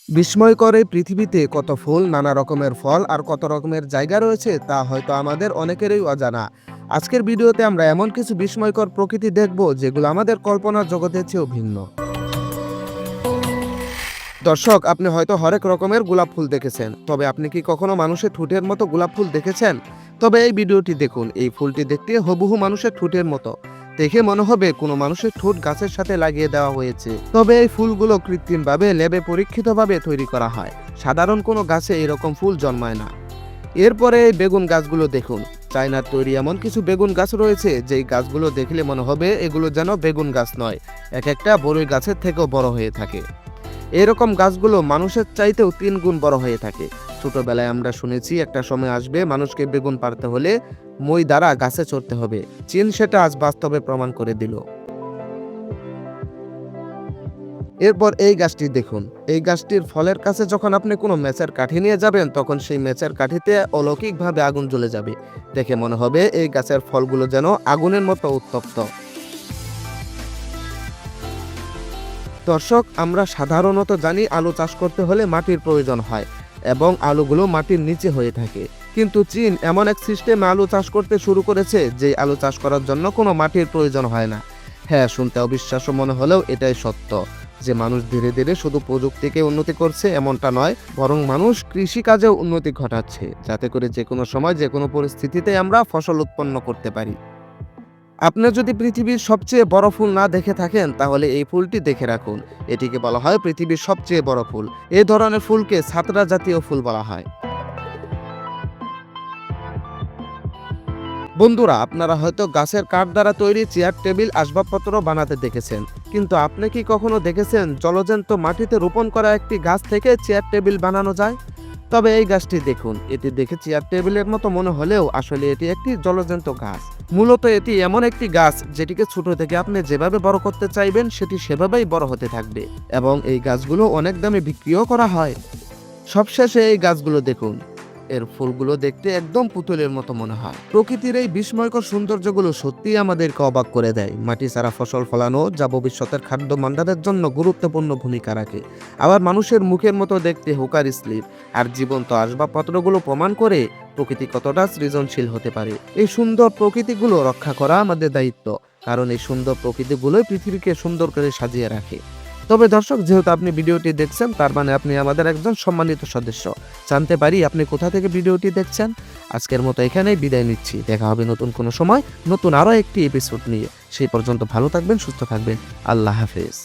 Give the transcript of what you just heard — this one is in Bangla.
বিস্ময়কর এই পৃথিবীতে কত ফুল, নানা রকমের ফল আর কত রকমের জায়গা রয়েছে তা হয়তো আমাদের অনেকেরই অজানা। আজকের ভিডিওতে আমরা এমন কিছু বিস্ময়কর প্রকৃতি দেখব যেগুলো আমাদের কল্পনার জগতের চেয়েও ভিন্ন। দর্শক, আপনি হয়তো হরেক রকমের গোলাপ ফুল দেখেছেন, তবে আপনি কি কখনো মানুষের ঠোঁটের মতো গোলাপ ফুল দেখেছেন? তবে এই ভিডিওটি দেখুন। এই ফুলটি দেখতে হুবহু মানুষের ঠোঁটের মতো। দেখে মনে হবে কোনো মানুষের ঠোঁট গাছের সাথে লাগিয়ে দেওয়া হয়েছে। তবে এই ফুলগুলো কৃত্রিমভাবে ল্যাবে পরীক্ষিতভাবে তৈরি করা হয়। সাধারণ কোনো গাছে এরকম ফুল জন্মায় না। এরপরে এই বেগুন গাছগুলো দেখুন। চায়নার তৈরি এমন কিছু বেগুন গাছ রয়েছে যেই গাছগুলো দেখলে মনে হবে এগুলো যেন বেগুন গাছ নয়, এক একটা বড়ই গাছের থেকেও বড় হয়ে থাকে। এরকম গাছগুলো মানুষের চাইতেও 3 গুণ বড় হয়ে থাকে। ছোটবেলায় আমরা শুনেছি একটা সময় আসবে মানুষকে বেগুন পারতে হলে মই দ্বারা গাছে চড়তে হবে। চীন সেটা আজ বাস্তবে প্রমাণ করে দিল। এরপর এই গাছটি দেখুন। এই গাছটির ফলের কাছে যখন আপনি কোনো ম্যাচের কাঠি নিয়ে যাবেন তখন সেই ম্যাচের কাঠিতে অলৌকিকভাবে আগুন জ্বলে যাবে। দেখে মনে হবে এই গাছের ফলগুলো যেন আগুনের মতো উত্তপ্ত। দর্শক, আমরা সাধারণত জানি আলু চাষ করতে হলে মাটির প্রয়োজন হয় এবং আলুগুলো মাটির নিচে হয়ে থাকে। কিন্তু চীন এমন এক সিস্টেমে আলু চাষ করতে শুরু করেছে যে আলু চাষ করার জন্য কোনো মাটির প্রয়োজন হয় না। হ্যাঁ, শুনতে অবিশ্বাস্য মনে হলেও এটাই সত্য যে মানুষ ধীরে ধীরে শুধু প্রযুক্তিকে উন্নতি করছে এমনটা নয়, বরং মানুষ কৃষিকাজেও উন্নতি ঘটাচ্ছে, যাতে করে যে কোনো সময় যে কোনো পরিস্থিতিতে আমরা ফসল উৎপন্ন করতে পারি। আপনি যদি পৃথিবীর সবচেয়ে বড় ফুল না দেখে থাকেন তাহলে এই ফুলটি দেখে রাখুন। এটিকে বলা হয় পৃথিবীর সবচেয়ে বড় ফুল। এই ধরনের ফুলকে ছাতরা জাতীয় ফুল বলা হয়। বন্ধুরা, আপনারা হয়তো গাছের কাঠ দ্বারা তৈরি চেয়ার, টেবিল, আসবাবপত্র বানাতে দেখেছেন, কিন্তু আপনি কি কখনো দেখেছেন জলজন্ত মাটিতে রোপণ করা একটি গাছ থেকে চেয়ার টেবিল বানানো যায়? তবে এই গাছটি দেখুন। এটি দেখে চেয়ার টেবিলের মতো মনে হলেও আসলে এটি একটি জলজন্ত গাছ। মূলত এটি এমন একটি গাছ যেটিকে ছোট থেকে আপনি যেভাবে বড় করতে চাইবেন সেটি সেভাবেই বড় হতে থাকবে এবং এই গাছগুলো অনেক দামে বিক্রিও করা হয়। সবশেষে এই গাছগুলো দেখুন। এর ফুলগুলো দেখতে একদম পুতুলের মতো মনে হয়। প্রকৃতির এই বিস্ময়কর সৌন্দর্যগুলো সত্যিই আমাদেরকে অবাক করে দেয়। মাটি ছাড়া ফসল ফলানো যা ভবিষ্যতের খাদ্য ভাণ্ডারের জন্য গুরুত্বপূর্ণ ভূমিকা রাখে। আবার মানুষের মুখের মতো দেখতে হুকার স্লিপ আর জীবন্ত আসবাবপত্রগুলো প্রমাণ করে প্রকৃতি কতটা সৃজনশীল হতে পারে। এই সুন্দর প্রকৃতিগুলো রক্ষা করা আমাদের দায়িত্ব, কারণ এই সুন্দর প্রকৃতিগুলোই পৃথিবীকে সুন্দর করে সাজিয়ে রাখে। তবে দর্শক, যেহেতু আপনি ভিডিওটি দেখছেন তার মানে আপনি আমাদের একজন সম্মানিত সদস্য। জানতে পারি আপনি কোথা থেকে ভিডিওটি দেখছেন? আজকের মতো এখানেই বিদায় নিচ্ছি। দেখা হবে নতুন কোনো সময় নতুন আরও একটি এপিসোড নিয়ে। সেই পর্যন্ত ভালো থাকবেন, সুস্থ থাকবেন। আল্লাহ হাফেজ।